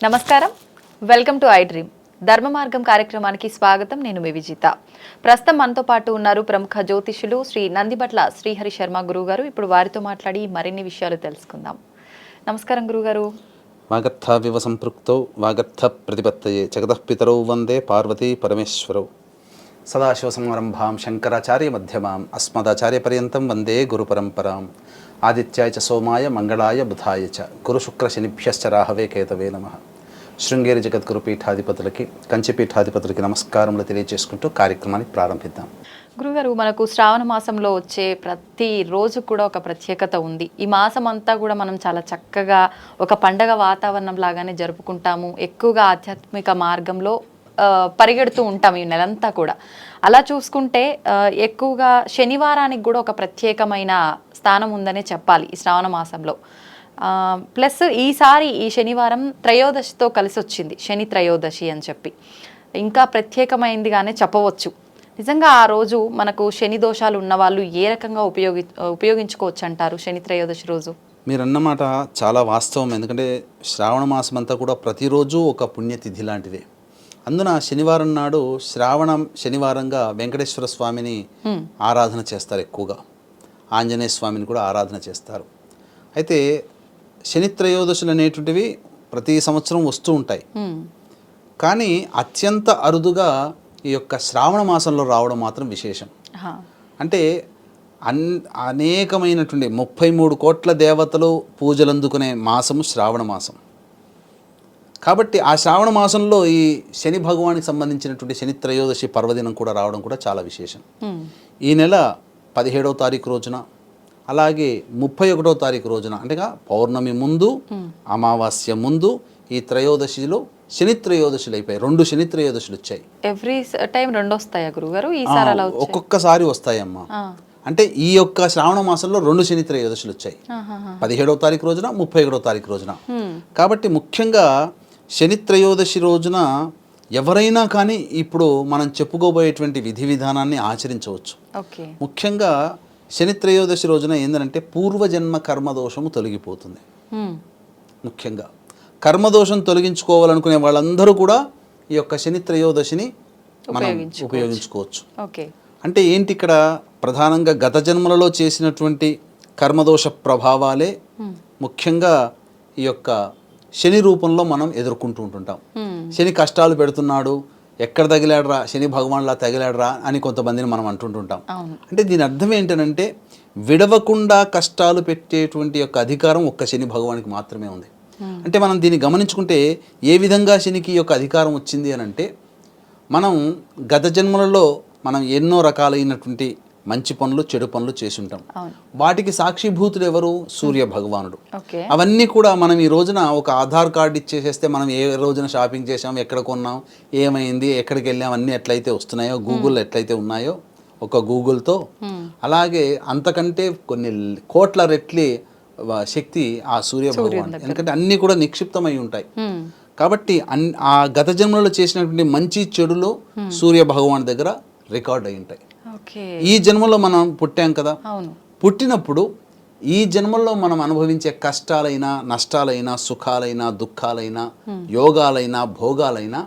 నమస్కారం, welcome to I dream. ధర్మ మార్గం కార్యక్రమానికి స్వాగతం. నేను మీ విజిత. ప్రస్తుతం మనతో పాటు ఉన్నారు ప్రముఖ జ్యోతిషులు శ్రీ నందిబట్ల శ్రీహరి శర్మ గురువు గారు. ఇప్పుడు వారితో మాట్లాడి మరిన్ని విషయాలు తెలుసుకుందాం. నమస్కారం గురుగారు. వాగర్థావివ సంపృక్తౌ వాగర్థ ప్రతిపత్తయే జగతః పితరౌ వందే పార్వతీ పరమేశ్వరౌ. సదాశివసమారంభాం శంకరాచార్య మధ్యమాం అస్మదాచార్య పర్యంతం వందే గురు పరంపరాం. ఆదిత్యాయ చ సోమాయ మంగళాయ బుధాయ చ గురు శుక్ర శనిభ్యశ్చ రాహవే కేతవే నమః. శృంగేరి జగద్గురు పీఠాధిపతులకి కంచి పీఠాధిపతులకి నమస్కారములు తెలియజేసుకుంటూ కార్యక్రమాన్ని ప్రారంభిద్దాం. గురుగారు, మనకు శ్రావణ మాసంలో వచ్చే ప్రతి రోజు కూడా ఒక ప్రత్యేకత ఉంది. ఈ మాసం అంతా కూడా మనం చాలా చక్కగా ఒక పండగ వాతావరణం లాగానే జరుపుకుంటాము. ఎక్కువగా ఆధ్యాత్మిక మార్గంలో పరిగెడుతూ ఉంటాం ఈ నెలంతా కూడా. అలా చూసుకుంటే ఎక్కువగా శనివారానికి కూడా ఒక ప్రత్యేకమైన స్థానం ఉందనే చెప్పాలి ఈ శ్రావణ మాసంలో. ప్లస్ ఈసారి ఈ శనివారం త్రయోదశితో కలిసి వచ్చింది, శని త్రయోదశి అని చెప్పి ఇంకా ప్రత్యేకమైందిగానే చెప్పవచ్చు. నిజంగా ఆ రోజు మనకు శని దోషాలు ఉన్న వాళ్ళు ఏ రకంగా ఉపయోగించుకోవచ్చు అంటారు శని త్రయోదశి రోజు? మీరు అన్నమాట చాలా వాస్తవం. ఎందుకంటే శ్రావణ మాసం అంతా కూడా ప్రతిరోజు ఒక పుణ్యతిథి లాంటిదే. అందున శనివారం నాడు శనివారంగా వెంకటేశ్వర స్వామిని ఆరాధన చేస్తారు ఎక్కువగా. ఆంజనేయ స్వామిని కూడా ఆరాధన చేస్తారు. అయితే శని త్రయోదశులు అనేటువంటివి ప్రతి సంవత్సరం వస్తూ ఉంటాయి. కానీ అత్యంత అరుదుగా ఈ యొక్క శ్రావణ మాసంలో రావడం మాత్రం విశేషం. అంటే అనేకమైనటువంటి 33 కోట్ల దేవతలు పూజలు అందుకునే మాసము శ్రావణ మాసం. కాబట్టి ఆ శ్రావణ మాసంలో ఈ శని భగవానికి సంబంధించినటువంటి శని త్రయోదశి పర్వదినం కూడా రావడం కూడా చాలా విశేషం. ఈ నెల 17వ తారీఖు రోజున, అలాగే 31వ తారీఖు రోజున, అంటే పౌర్ణమి ముందు అమావాస్య ముందు ఈ త్రయోదశిలో శని త్రయోదశులు అయిపోయాయి. 2 శని త్రయోదశులు వచ్చాయి. ఎవ్రీ టైం 2 వస్తాయా గురుగారు? ఈసారి అలా ఒక్కొక్కసారి వస్తాయమ్మా. అంటే ఈ యొక్క శ్రావణ మాసంలో 2 శని త్రయోదశులు వచ్చాయి, 17వ తారీఖు రోజున, 31వ తారీఖు రోజున. కాబట్టి ముఖ్యంగా శని త్రయోదశి రోజున ఎవరైనా కానీ ఇప్పుడు మనం చెప్పుకోబోయేటువంటి విధి విధానాన్ని ఆచరించవచ్చు. ముఖ్యంగా శని త్రయోదశి రోజున ఏంటంటే పూర్వజన్మ కర్మదోషము తొలగిపోతుంది. ముఖ్యంగా కర్మదోషం తొలగించుకోవాలనుకునే వాళ్ళందరూ కూడా ఈ యొక్క శని త్రయోదశిని మనం ఉపయోగించుకోవచ్చు. అంటే ఏంటి, ఇక్కడ ప్రధానంగా గత జన్మలలో చేసినటువంటి కర్మదోష ప్రభావాలే ముఖ్యంగా ఈ యొక్క శని రూపంలో మనం ఎదుర్కొంటూ ఉంటుంటాం. శని కష్టాలు పెడుతున్నాడు, ఎక్కడ తగిలాడరా, శని భగవాన్లా తగిలాడరా అని కొంతమందిని మనం అంటుంటుంటాం. అంటే దీని అర్థం ఏంటంటే విడవకుండా కష్టాలు పెట్టేటువంటి యొక్క అధికారం ఒక్క శని భగవానికి మాత్రమే ఉంది. అంటే మనం దీన్ని గమనించుకుంటే ఏ విధంగా శనికి యొక్క అధికారం వచ్చింది అని అంటే, మనం గత జన్మలలో మనం ఎన్నో రకాలైనటువంటి మంచి పనులు చెడు పనులు చేసి ఉంటాం. వాటికి సాక్షిభూతుడు ఎవరు? సూర్య భగవానుడు. అవన్నీ కూడా మనం ఈ రోజున ఒక ఆధార్ కార్డు ఇచ్చేసేస్తే మనం ఏ రోజున షాపింగ్ చేసాం, ఎక్కడ కొన్నాం, ఏమైంది, ఎక్కడికి వెళ్ళాం, అన్నీ ఎట్లయితే వస్తున్నాయో, గూగుల్ ఎట్లయితే ఉన్నాయో ఒక గూగుల్తో, అలాగే అంతకంటే కొన్ని కోట్ల రెట్లి శక్తి ఆ సూర్య భగవాన్. ఎందుకంటే అన్నీ కూడా నిక్షిప్తమై ఉంటాయి. కాబట్టి ఆ గత జన్మలో చేసినటువంటి మంచి చెడులు సూర్య భగవాన్ దగ్గర రికార్డ్ అయి ఉంటాయి. ఈ జన్మలో మనం పుట్టాం కదా, పుట్టినప్పుడు ఈ జన్మల్లో మనం అనుభవించే కష్టాలైనా, నష్టాలైనా, సుఖాలైనా, దుఃఖాలైనా, యోగాలైనా, భోగాలైనా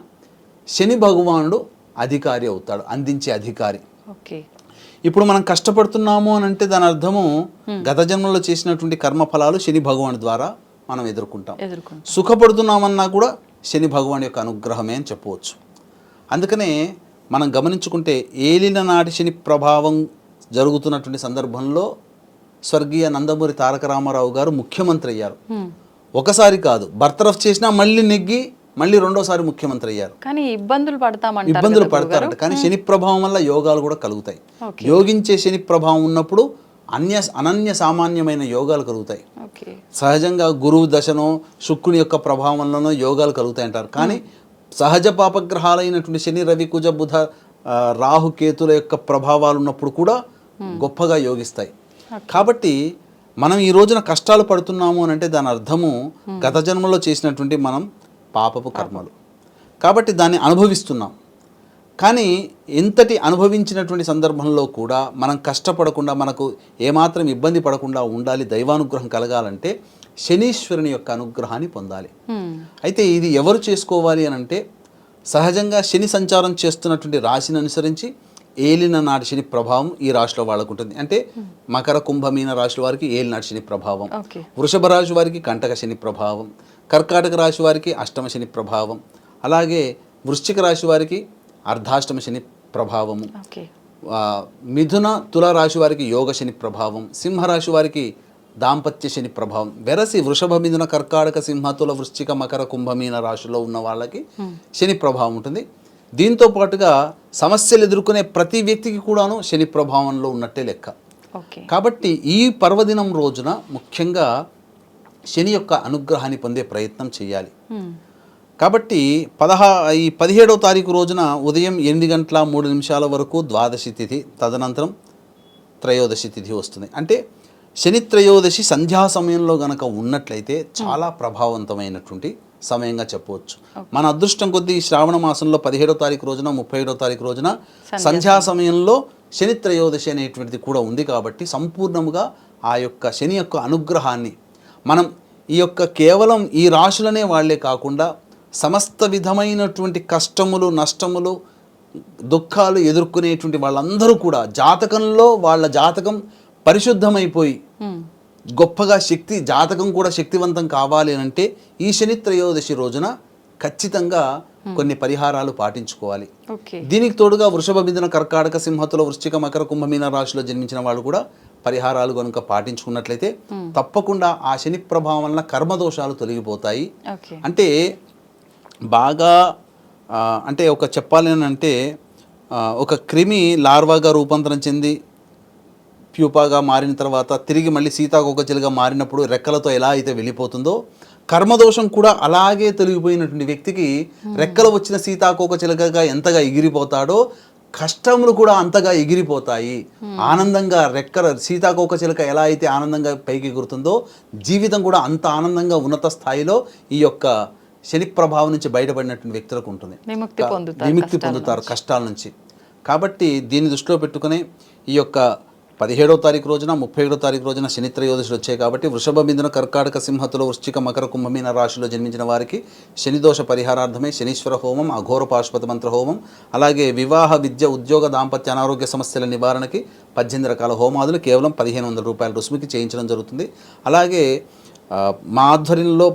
శని భగవానుడు అధికారి అవుతాడు, అందించే అధికారి. ఇప్పుడు మనం కష్టపడుతున్నాము అని అంటే దాని అర్థము గత జన్మలో చేసినటువంటి కర్మఫలాలు శని భగవాన్ ద్వారా మనం ఎదుర్కొంటాం. సుఖపడుతున్నామన్నా కూడా శని భగవాన్ యొక్క అనుగ్రహమే అని చెప్పవచ్చు. అందుకనే మనం గమనించుకుంటే ఏలిన నాటి శని ప్రభావం జరుగుతున్నటువంటి సందర్భంలో స్వర్గీయ నందమూరి తారక రామారావు గారు ముఖ్యమంత్రి అయ్యారు. ఒకసారి కాదు, బర్తరఫ్ చేసినా మళ్ళీ నెగ్గి మళ్ళీ రెండోసారి ముఖ్యమంత్రి అయ్యారు. కానీ ఇబ్బందులు పడతారంట. కానీ శని ప్రభావం వల్ల యోగాలు కూడా కలుగుతాయి. యోగించే శని ప్రభావం ఉన్నప్పుడు అనన్య సామాన్యమైన యోగాలు కలుగుతాయి. సహజంగా గురువు దశనో శుక్రుని యొక్క ప్రభావం వల్లనో యోగాలు కలుగుతాయి అంటారు. కానీ సహజ పాపగ్రహాలైనటువంటి శని, రవి, కుజ, బుధ, రాహు, కేతుల యొక్క ప్రభావాలు ఉన్నప్పుడు కూడా గొప్పగా యోగిస్తాయి. కాబట్టి మనం ఈ రోజున కష్టాలు పడుతున్నాము అని అంటే దాని అర్థము గత జన్మలో చేసినటువంటి మనం పాపపు కర్మలు. కాబట్టి దాన్ని అనుభవిస్తున్నాం. కానీ ఎంతటి అనుభవించినటువంటి సందర్భంలో కూడా మనం కష్టపడకుండా, మనకు ఏమాత్రం ఇబ్బంది పడకుండా ఉండాలి, దైవానుగ్రహం కలగాలంటే శనీశ్వరుని యొక్క అనుగ్రహాన్ని పొందాలి. అయితే ఇది ఎవరు చేసుకోవాలి అని అంటే సహజంగా శని సంచారం చేస్తున్నటువంటి రాశిని అనుసరించి ఏలిన నాటి శని ప్రభావం ఈ రాశిలో వాళ్ళకు ఉంటుంది. అంటే మకర కుంభమీన రాశుల వారికి ఏలినాటి శని ప్రభావం, వృషభ రాశి వారికి కంటక శని ప్రభావం, కర్కాటక రాశి వారికి అష్టమ శని ప్రభావం, అలాగే వృశ్చిక రాశి వారికి అర్ధాష్టమ శని ప్రభావము, మిథున తుల రాశి వారికి యోగ శని ప్రభావం, సింహరాశి వారికి దాంపత్య శని ప్రభావం. వెరసి వృషభ మిథున కర్కాటక సింహ తుల వృశ్చిక మకర కుంభమీన రాశిలో ఉన్న వాళ్ళకి శని ప్రభావం ఉంటుంది. దీంతో పాటుగా సమస్యలు ఎదుర్కొనే ప్రతి వ్యక్తికి కూడాను శని ప్రభావంలో ఉన్నట్టే లెక్క. కాబట్టి ఈ పర్వదినం రోజున ముఖ్యంగా శని యొక్క అనుగ్రహాన్ని పొందే ప్రయత్నం చేయాలి. కాబట్టి ఈ 17వ తారీఖు రోజున ఉదయం 8:03 వరకు ద్వాదశి తిథి, తదనంతరం త్రయోదశి తిథి వస్తుంది. అంటే శని త్రయోదశి సంధ్యా సమయంలో గనక ఉన్నట్లయితే చాలా ప్రభావవంతమైనటువంటి సమయంగా చెప్పవచ్చు. మన అదృష్టం కొద్దీ శ్రావణ మాసంలో 17వ తారీఖు రోజున 31వ తారీఖు రోజున సంధ్యా సమయంలో శని త్రయోదశి అనేటువంటిది కూడా ఉంది. కాబట్టి సంపూర్ణముగా ఆ యొక్క శని యొక్క అనుగ్రహాన్ని మనం ఈ యొక్క కేవలం ఈ రాశులనే వాళ్లే కాకుండా సమస్త విధమైనటువంటి కష్టములు, నష్టములు, దుఃఖాలు ఎదుర్కొనేటువంటి వాళ్ళందరూ కూడా జాతకంలో వాళ్ళ జాతకం పరిశుద్ధమైపోయి గొప్పగా జాతకం కూడా శక్తివంతం కావాలి అంటే ఈ శని త్రయోదశి రోజున ఖచ్చితంగా కొన్ని పరిహారాలు పాటించుకోవాలి. దీనికి తోడుగా వృషభ మిథున కర్కాటక సింహతుల వృశ్చిక మకర కుంభమీన రాశిలో జన్మించిన వాళ్ళు కూడా పరిహారాలు కనుక పాటించుకున్నట్లయితే తప్పకుండా ఆ శని ప్రభావం వలన కర్మదోషాలు తొలగిపోతాయి. అంటే బాగా అంటే చెప్పాలి అంటే ఒక క్రిమి లార్వాగా రూపాంతరం చెంది ప్యూపాగా మారిన తర్వాత తిరిగి మళ్ళీ సీతాకోకచిలుగా మారినప్పుడు రెక్కలతో ఎలా అయితే వెళ్ళిపోతుందో కర్మదోషం కూడా అలాగే తొలగిపోయినటువంటి వ్యక్తికి రెక్కలు వచ్చిన సీతాకోకచిలుకగా ఎంతగా ఎగిరిపోతాడో కష్టములు కూడా అంతగా ఎగిరిపోతాయి. ఆనందంగా సీతాకోకచిలుక ఎలా అయితే ఆనందంగా పైకి ఎగురుతుందో జీవితం కూడా అంత ఆనందంగా ఉన్నత స్థాయిలో ఈ యొక్క శని ప్రభావం నుంచి బయటపడినటువంటి వ్యక్తులకు ఉంటుంది, విముక్తి పొందుతారు కష్టాల నుంచి. కాబట్టి దీన్ని దృష్టిలో పెట్టుకుని ఈ యొక్క 17వ తారీఖు రోజున 31వ తారీఖు రోజున శని త్రయోదశులు వచ్చాయి. కాబట్టి వృషభ మిథున కర్కాటక సింహతుల వృశ్చిక మకర కుంభమీన రాశిలో జన్మించిన వారికి శనిదోష పరిహారార్థమై శనీశ్వర హోమం, అఘోర పాశుపత మంత్ర హోమం, అలాగే వివాహ, విద్య, ఉద్యోగ, దాంపత్య, అనారోగ్య సమస్యల నివారణకి 18 రకాల హోమాదులు కేవలం 1500 రూపాయల రుసుముకి చేయించడం జరుగుతుంది. అలాగే మా ఆధ్వర్యంలో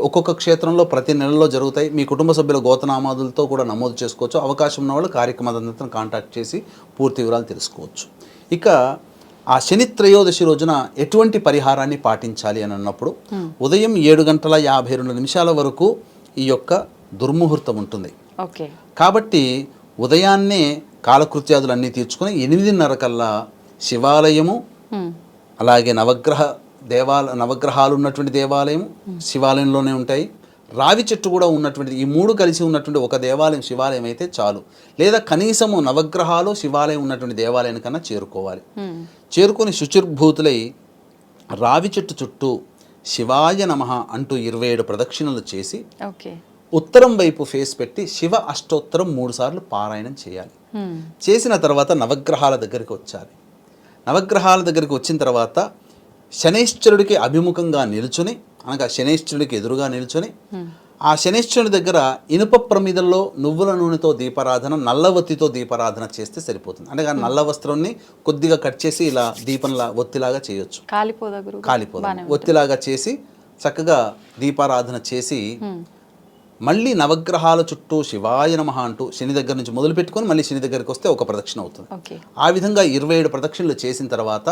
ఒక్కొక్క క్షేత్రంలో ప్రతి నెలలో జరుగుతాయి. మీ కుటుంబ సభ్యుల గోతనామాదులతో కూడా నమోదు చేసుకోవచ్చు. అవకాశం ఉన్న వాళ్ళు కార్యక్రమాన్ని కాంటాక్ట్ చేసి పూర్తి వివరాలు తెలుసుకోవచ్చు. ఇక ఆ శని త్రయోదశి రోజున ఎటువంటి పరిహారాన్ని పాటించాలి అని అన్నప్పుడు ఉదయం 7:52 వరకు ఈ యొక్క దుర్ముహూర్తం ఉంటుంది. కాబట్టి ఉదయాన్నే కాలకృత్యాదులన్నీ తీర్చుకొని 8:30 కల్లా శివాలయము, అలాగే నవగ్రహాలు ఉన్నటువంటి దేవాలయం శివాలయంలోనే ఉంటాయి. రావి చెట్టు కూడా ఉన్నటువంటిది, ఈ 3 కలిసి ఉన్నటువంటి ఒక దేవాలయం శివాలయం అయితే చాలు. లేదా కనీసము నవగ్రహాలు శివాలయం ఉన్నటువంటి దేవాలయం కన్నా చేరుకొని శుచిర్భూతులై రావి చెట్టు చుట్టూ శివాయ నమః అంటూ 27 ప్రదక్షిణలు చేసి ఉత్తరం వైపు ఫేస్ పెట్టి శివ అష్టోత్తరం 3 సార్లు పారాయణం చేయాలి. చేసిన తర్వాత నవగ్రహాల దగ్గరికి వచ్చాలి. నవగ్రహాల దగ్గరికి వచ్చిన తర్వాత శనైశ్వరుడికి అభిముఖంగా నిల్చుని, అనగా శనైశ్వరుడికి ఎదురుగా నిల్చుని ఆ శనైశ్వరుడి దగ్గర ఇనుప ప్రమిదల్లో నువ్వుల నూనెతో దీపారాధన, నల్లవత్తితో దీపారాధన చేస్తే సరిపోతుంది. అంటే నల్ల వస్త్రాన్ని కొద్దిగా కట్ చేసి ఇలా దీపంలా ఒత్తిలాగా చేయొచ్చు, కాలిపోదు ఒత్తిలాగా చేసి చక్కగా దీపారాధన చేసి మళ్ళీ నవగ్రహాల చుట్టూ శివాయ నమః అంటూ శని దగ్గర నుంచి మొదలు పెట్టుకొని మళ్ళీ శని దగ్గరికి వస్తే ఒక ప్రదక్షిణ అవుతుంది. ఆ విధంగా 27 ప్రదక్షిణలు చేసిన తర్వాత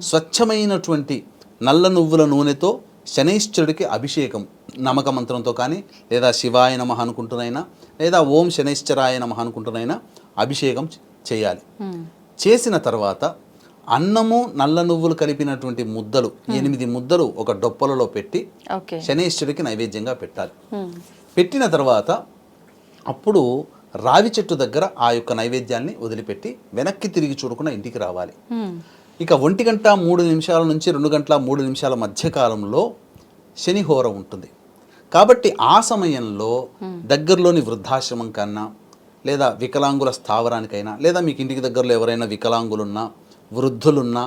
స్వచ్ఛమైనటువంటి నల్ల నువ్వుల నూనెతో శనైశ్వరుడికి అభిషేకం నమక మంత్రంతో కానీ, లేదా శివాయ నమః అనుకుంటున్నైనా, లేదా ఓం శనైశ్చరాయ నమః అనుకుంటున్నైనా అభిషేకం చేయాలి. చేసిన తర్వాత అన్నము, నల్ల నువ్వులు కలిపినటువంటి ముద్దలు 8 ముద్దలు ఒక డొప్పలలో పెట్టి శనైశ్వరుడికి నైవేద్యంగా పెట్టాలి. పెట్టిన తర్వాత అప్పుడు రావి చెట్టు దగ్గర ఆ యొక్క నైవేద్యాన్ని వదిలిపెట్టి వెనక్కి తిరిగి చూడకుండా ఇంటికి రావాలి. ఇక 1:03 నుంచి 2:03 మధ్య కాలంలో శనిహోర ఉంటుంది. కాబట్టి ఆ సమయంలో దగ్గరలోని వృద్ధాశ్రమం కన్నా, లేదా వికలాంగుల స్థావరానికైనా, లేదా మీకు ఇంటికి దగ్గరలో ఎవరైనా వికలాంగులున్నా, వృద్ధులున్నా,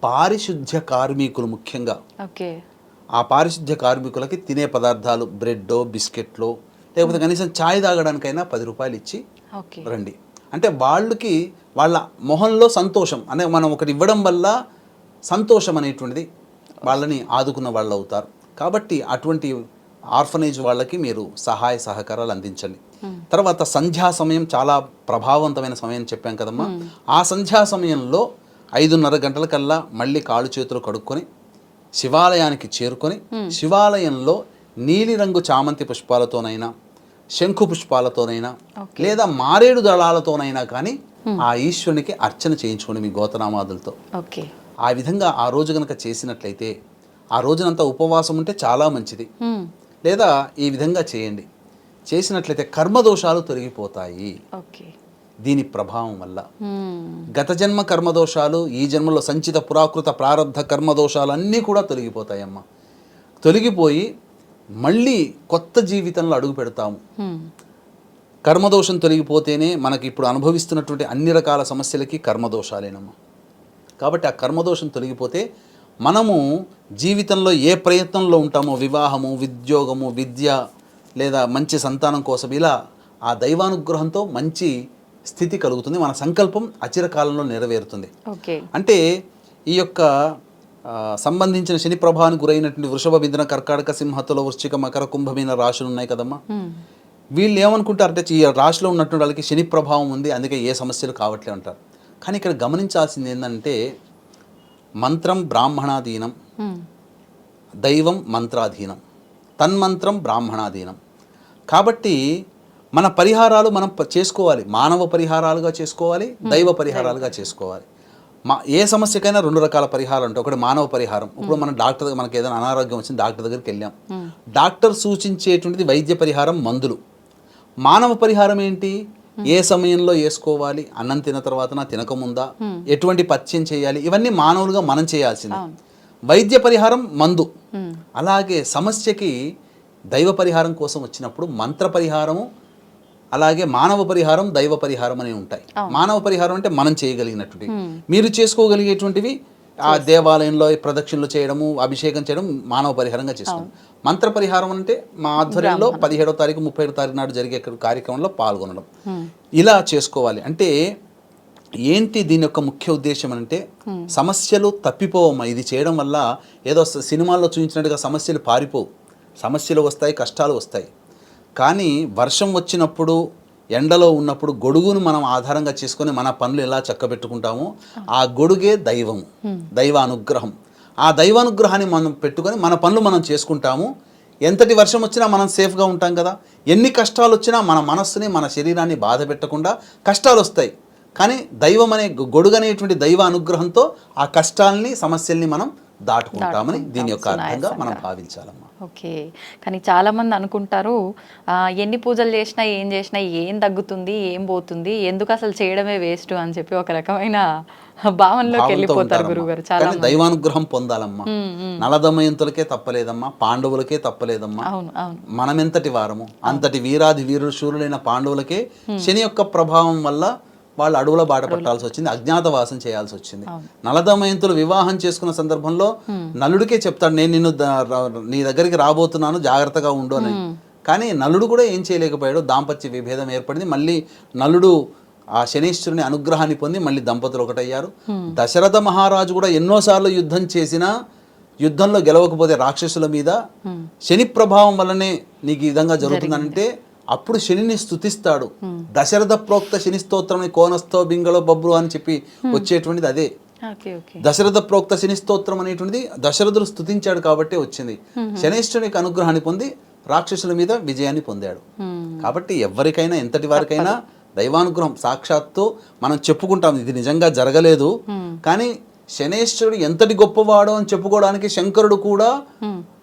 పారిశుద్ధ్య కార్మికులు ముఖ్యంగా ఆ పారిశుద్ధ్య కార్మికులకి తినే పదార్థాలు బ్రెడ్డో బిస్కెట్లో లేకపోతే కనీసం ఛాయ్ తాగడానికైనా 10 రూపాయలు ఇచ్చి ఓకే. రండి. అంటే వాళ్ళకి వాళ్ళ మొహంలో సంతోషం అనే మనం ఒకటి ఇవ్వడం వల్ల సంతోషం అనేటువంటిది వాళ్ళని ఆదుకున్న వాళ్ళు అవుతారు. కాబట్టి అటువంటి ఆర్ఫనేజ్ వాళ్ళకి మీరు సహాయ సహకారాలు అందించండి. తర్వాత సంధ్యా సమయం చాలా ప్రభావవంతమైన సమయం చెప్పాం కదమ్మా. ఆ సంధ్యా సమయంలో 5:30 గంటల కల్లా మళ్ళీ కాళ్ళు చేతులు కడుక్కొని శివాలయానికి చేరుకొని శివాలయంలో నీలిరంగు చామంతి పుష్పాలతోనైనా శంఖు పుష్పాలతోనైనా లేదా మారేడు దళాలతోనైనా కానీ ఆ ఈశ్వరునికి అర్చన చేయించుకోండి మీ గోతనామాదులతో. ఓకే. ఆ విధంగా ఆ రోజు కనుక చేసినట్లయితే ఆ రోజునంతా ఉపవాసం ఉంటే చాలా మంచిది. లేదా ఈ విధంగా చేయండి. చేసినట్లయితే కర్మదోషాలు తొలగిపోతాయి ఓకే. దీని ప్రభావం వల్ల. గత జన్మ కర్మదోషాలు, ఈ జన్మలో సంచిత పురాకృత ప్రారబ్ధ కర్మదోషాలు అన్నీ కూడా తొలగిపోతాయమ్మా. తొలగిపోయి మళ్ళీ కొత్త జీవితంలో అడుగు పెడతాము. కర్మదోషం తొలగిపోతేనే మనకి ఇప్పుడు అనుభవిస్తున్నటువంటి అన్ని రకాల సమస్యలకి కర్మదోషాలేనమ్మా. కాబట్టి ఆ కర్మదోషం తొలగిపోతే మనము జీవితంలో ఏ ప్రయత్నంలో ఉంటామో వివాహము, ఉద్యోగము, విద్య లేదా మంచి సంతానం కోసం ఇలా ఆ దైవానుగ్రహంతో మంచి స్థితి కలుగుతుంది. మన సంకల్పం అచిరకాలంలో నెరవేరుతుంది. అంటే ఈ యొక్క సంబంధించిన శని ప్రభావానికి గురైనటువంటి వృషభ, మిథున, కర్కాటక, సింహతుల, వృశ్చిక, మకర, కుంభమీన రాశులు ఉన్నాయి కదమ్మా. వీళ్ళు ఏమనుకుంటారంటే ఈ రాశిలో ఉన్నటువంటి వాళ్ళకి శని ప్రభావం ఉంది, అందుకే ఏ సమస్యలు కావట్లే అంటారు. కానీ ఇక్కడ గమనించాల్సింది ఏంటంటే మంత్రం బ్రాహ్మణాధీనం, దైవం మంత్రాధీనం, తన్మంత్రం బ్రాహ్మణాధీనం. కాబట్టి మన పరిహారాలు మనం చేసుకోవాలి. మానవ పరిహారాలుగా చేసుకోవాలి, దైవ పరిహారాలుగా చేసుకోవాలి. ఏ సమస్యకైనా 2 రకాల పరిహారాలు ఉంటాయి. ఒకటి మానవ పరిహారం. ఇప్పుడు మనం మనకి ఏదైనా అనారోగ్యం వచ్చింది, డాక్టర్ దగ్గరికి వెళ్ళాం. డాక్టర్ సూచించేటువంటిది వైద్య పరిహారం, మందులు. మానవ పరిహారం ఏంటి? ఏ సమయంలో వేసుకోవాలి, అన్నం తిన్న తర్వాతనా, తినకముందా, ఎటువంటి పథ్యం చేయాలి, ఇవన్నీ మానవులుగా మనం చేయాల్సింది. వైద్య పరిహారం మందు. అలాగే సమస్యకి దైవ పరిహారం కోసం వచ్చినప్పుడు మంత్ర పరిహారము, అలాగే మానవ పరిహారం, దైవ పరిహారం అనేవి ఉంటాయి. మానవ పరిహారం అంటే మనం చేయగలిగినటువంటి, మీరు చేసుకోగలిగేటువంటివి ఆ దేవాలయంలో ప్రదక్షిణలు చేయడము, అభిషేకం చేయడం మానవ పరిహారంగా చేసుకోండి. మంత్ర పరిహారం అంటే మా ఆధ్వర్యంలో 17వ తారీఖు 31వ తారీఖు నాడు జరిగే కార్యక్రమంలో పాల్గొనడం. ఇలా చేసుకోవాలి. అంటే ఏంటి దీని యొక్క ముఖ్య ఉద్దేశం అంటే సమస్యలు తప్పిపోవమ్మా. ఇది చేయడం వల్ల ఏదో సినిమాల్లో చూపించినట్టుగా సమస్యలు పారిపోవు. సమస్యలు వస్తాయి, కష్టాలు వస్తాయి. కానీ వర్షం వచ్చినప్పుడు, ఎండలో ఉన్నప్పుడు గొడుగును మనం ఆధారంగా చేసుకొని మన పనులు ఎలా చక్కబెట్టుకుంటామో ఆ గొడుగే దైవము, దైవ అనుగ్రహం. ఆ దైవానుగ్రహాన్ని మనం పెట్టుకొని మన పనులు మనం చేసుకుంటాము. ఎంతటి వర్షం వచ్చినా మనం సేఫ్గా ఉంటాం కదా. ఎన్ని కష్టాలు వచ్చినా మన మనస్సుని, మన శరీరాన్ని బాధ పెట్టకుండా కష్టాలు వస్తాయి. కానీ దైవం అనే గొడుగు అనేటువంటి దైవ అనుగ్రహంతో ఆ కష్టాలని, సమస్యల్ని మనం దాటుకుంటామని దీని యొక్క అర్థంగా మనం భావించాలమ్మా. ఓకే. కానీ చాలామంది అనుకుంటారు ఎన్ని పూజలు చేసినా ఏం చేసినా ఏం తగ్గుతుంది, ఏం పోతుంది, ఎందుకు అసలు చేయడమే వేస్ట్ అని చెప్పి ఒక రకమైన భావనలోకి వెళ్ళిపోతారు గురుగారు. చాలా దైవానుగ్రహం పొందాలమ్మా. నలదమయంతులకే తప్పలేదమ్మా, పాండవులకే తప్పలేదమ్మా. మనమెంతటి వారము, అంతటి వీరాది వీరుడు శూరులైన పాండవులకే శని యొక్క ప్రభావం వల్ల వాళ్ళు అడవుల బాట పట్టాల్సి వచ్చింది, అజ్ఞాతవాసం చేయాల్సి వచ్చింది. నలదమయంతులు వివాహం చేసుకున్న సందర్భంలో నలుడికే చెప్తాడు, నేను నిన్ను నీ దగ్గరికి రాబోతున్నాను, జాగ్రత్తగా ఉండు అని. కానీ నలుడు కూడా ఏం చేయలేకపోయాడు. దాంపత్య విభేదం ఏర్పడింది. మళ్ళీ నలుడు ఆ శనీశ్వరుని అనుగ్రహాన్ని పొంది మళ్ళీ దంపతులు ఒకటయ్యారు. దశరథ మహారాజు కూడా ఎన్నోసార్లు యుద్ధం చేసినా యుద్ధంలో గెలవకపోతే రాక్షసుల మీద శని ప్రభావం వల్లనే నీకు ఈ విధంగా జరుగుతుందంటే అప్పుడు శనిని స్తుతిస్తాడు. దశరథ ప్రోక్త శని స్తోత్రం కోనస్థో బింగళో బబ్రు అని చెప్పి వచ్చేటువంటిది అదే. దశరథ ప్రోక్త శని స్తోత్రం అనేటువంటిది దశరథుడు స్తుతించాడు కాబట్టి వచ్చింది. శనేశ్వరునికి అనుగ్రహాన్ని పొంది రాక్షసుల మీద విజయాన్ని పొందాడు. కాబట్టి ఎవరికైనా, ఎంతటి వారికైనా దైవానుగ్రహం సాక్షాత్తు మనం చెప్పుకుంటాం, ఇది నిజంగా జరగలేదు. కానీ శనేశ్వరుడు ఎంతటి గొప్పవాడో అని చెప్పుకోవడానికి శంకరుడు కూడా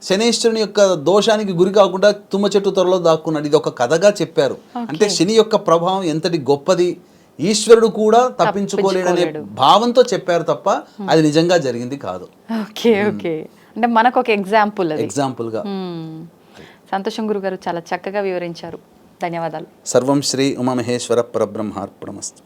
శనేశ్వరుని యొక్క దోషానికి గురి కాకుండా తుమ్మ చెట్టు త్వరలో దాక్కున్నాడు. ఇది ఒక కథగా చెప్పారు. అంటే శని యొక్క ప్రభావం ఎంతటి గొప్పది, ఈశ్వరుడు కూడా తప్పించుకోలేడనే భావంతో చెప్పారు తప్ప అది నిజంగా జరిగింది కాదు. Okay okay. అంటే మనకు ఒక ఎగ్జాంపుల్గా. సంతోషం గురుగారు, చాలా చక్కగా వివరించారు. ధన్యవాదాలు. సర్వం శ్రీ ఉమామహేశ్వర పరబ్రహ్మార్పణమస్తు.